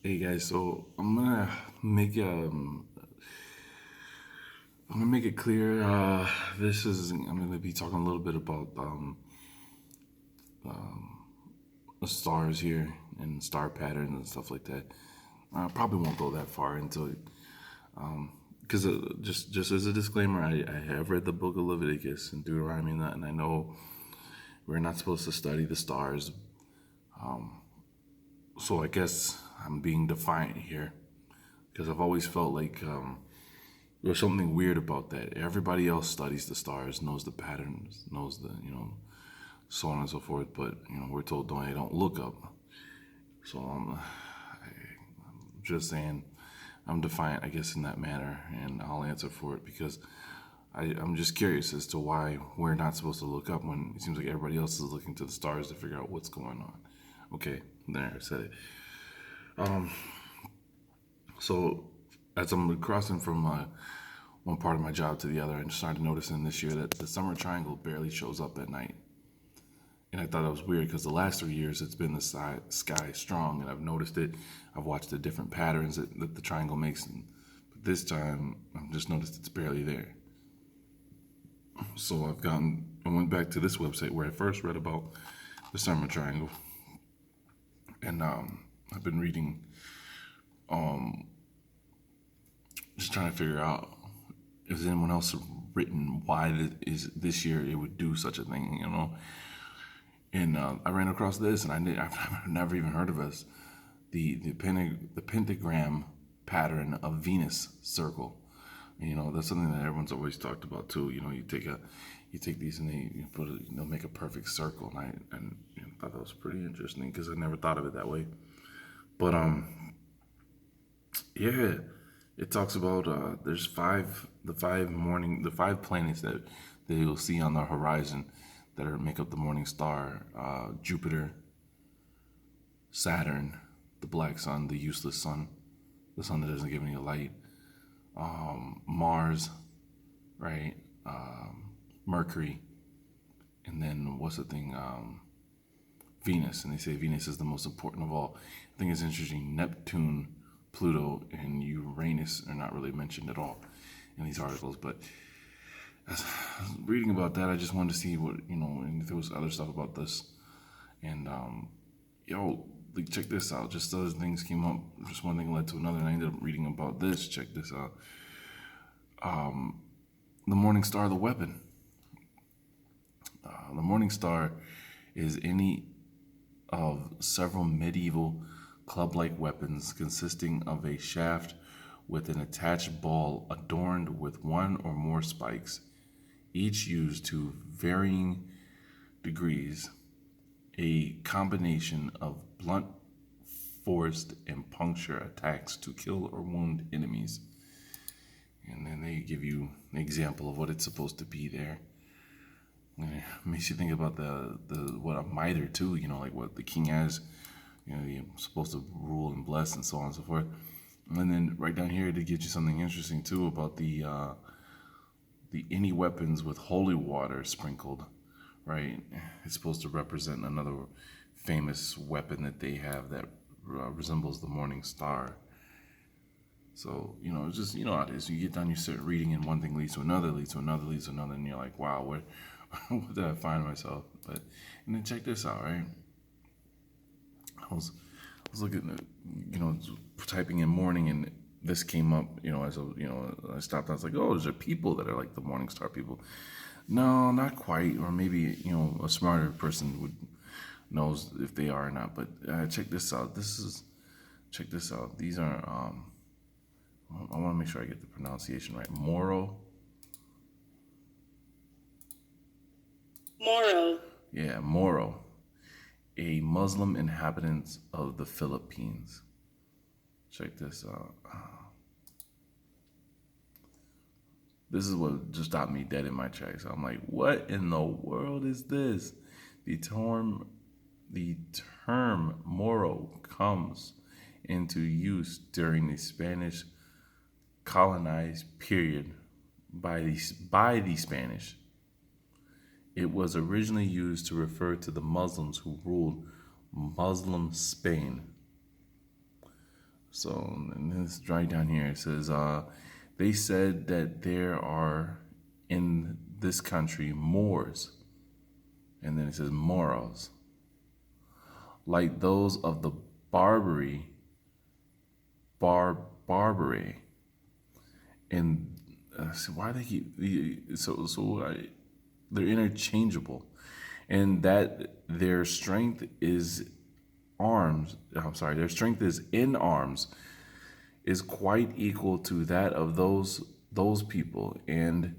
Hey guys, so make I'm gonna make it clear. I'm gonna be talking a little bit about the stars here and star patterns and stuff like that. I probably won't go that far into it because just as a disclaimer, I have read the book of Leviticus and Deuteronomy, and I know we're not supposed to study the stars. So I guess I'm being defiant here because I've always felt like there's something weird about that. Everybody else studies the stars, knows the patterns, knows the so on and so forth. But we're told don't look up. So I'm just saying I'm defiant, I guess, in that manner, and I'll answer for it because I'm just curious as to why we're not supposed to look up when it seems like everybody else is looking to the stars to figure out what's going on. Okay, there I said it. So as I'm crossing from one part of my job to the other, I started noticing this year that the summer triangle barely shows up at night. And I thought that was weird because the last 3 years it's been the sky strong, and I've noticed it. I've watched the different patterns that the triangle makes, but this time I've just noticed it's barely there. So I went back to this website where I first read about the summer triangle, and I've been reading, just trying to figure out if there's anyone else written why is this year it would do such a thing. And I ran across this, and I've never even heard of this. The pentagram pattern of Venus circle. That's something that everyone's always talked about too. You take these and they'll make a perfect circle, and I thought that was pretty interesting because I never thought of it that way. But yeah, it talks about there's the five planets that you'll see on the horizon that make up the morning star: Jupiter, Saturn, the black sun, the useless sun, the sun that doesn't give any light, Mars, right? Mercury, and then what's the thing? Venus. And they say Venus is the most important of all. I think it's interesting. Neptune, Pluto, and Uranus are not really mentioned at all in these articles. But as I was reading about that, I just wanted to see and if there was other stuff about this. And like, check this out. Just those things came up. Just one thing led to another, and I ended up reading about this. Check this out. The Morning Star, the weapon. The Morning Star is any of several medieval club-like weapons consisting of a shaft with an attached ball adorned with one or more spikes, each used to varying degrees, a combination of blunt force and puncture attacks to kill or wound enemies. And then they give you an example of what it's supposed to be there. And it makes you think about the what a mitre too, like what the king has, you're supposed to rule and bless and so on and so forth. And then right down here they give you something interesting too about the any weapons with holy water sprinkled, right? It's supposed to represent another famous weapon that they have that resembles the morning star. So, it's just, how it is. You get done, you start reading, and one thing leads to another, leads to another, leads to another, and you're like, wow, where did I find myself? And then check this out, right? I was looking at, typing in morning, and this came up, I stopped. I was like, oh, there's people that are like the morning star people. No, not quite. Or maybe, a smarter person knows if they are or not. But check this out. Check this out. These are, I want to make sure I get the pronunciation right. Moro. Yeah, Moro, a Muslim inhabitant of the Philippines. Check this out. This is what just stopped me dead in my tracks. I'm like, what in the world is this? The term, the term Moro comes into use during the Spanish colonized period by the Spanish. It was originally used to refer to the Muslims who ruled Muslim Spain. So, and this right down here, it says, they said that there are in this country Moors, and then it says Moros, like those of the Barbary, and so why they keep they're interchangeable, and that their strength is arms. I'm sorry, their strength is in arms is quite equal to that of those people, and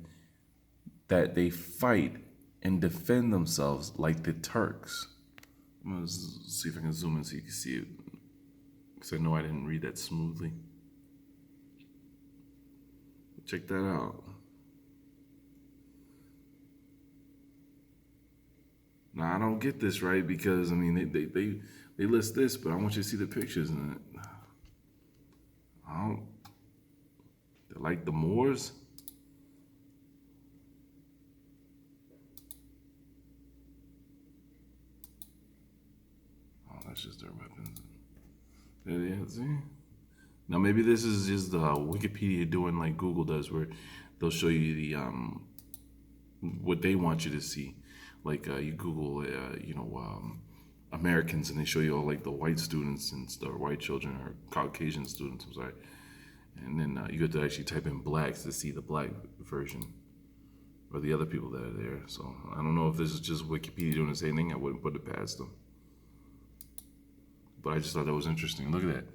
that they fight and defend themselves like the Turks. I'm gonna see if I can zoom in so you can see it, because I know I didn't read that smoothly. Check that out. Now I don't get this right because I mean they list this, but I want you to see the pictures and I don't. They're like the Moors. Oh, that's just their weapons. Yeah, see. Now maybe this is just Wikipedia doing like Google does, where they'll show you the what they want you to see. Like you Google, Americans, and they show you all like the white students and or white children or Caucasian students. I'm sorry, and then you get to actually type in blacks to see the black version or the other people that are there. So I don't know if this is just Wikipedia doing the same thing. I wouldn't put it past them, but I just thought that was interesting. Look at that.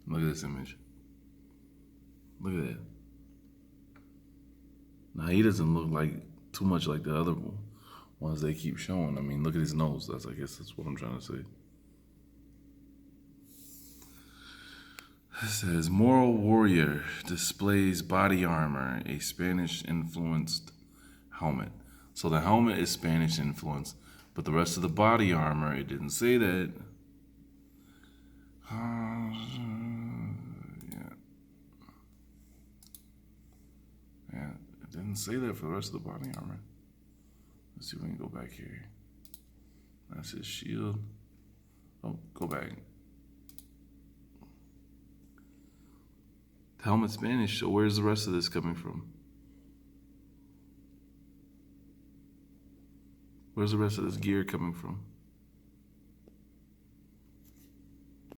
Look at this image. Look at that. Now he doesn't look like too much like the other ones they keep showing. I mean, look at his nose. I guess that's what I'm trying to say. It says Moral Warrior displays body armor, a Spanish influenced helmet. So the helmet is Spanish influenced, but the rest of the body armor, it didn't say that. Yeah, it didn't say that for the rest of the body armor. Let's see if we can go back here. That's his shield. Oh, go back. The helmet's Spanish, so where's the rest of this coming from? Where's the rest of this gear coming from?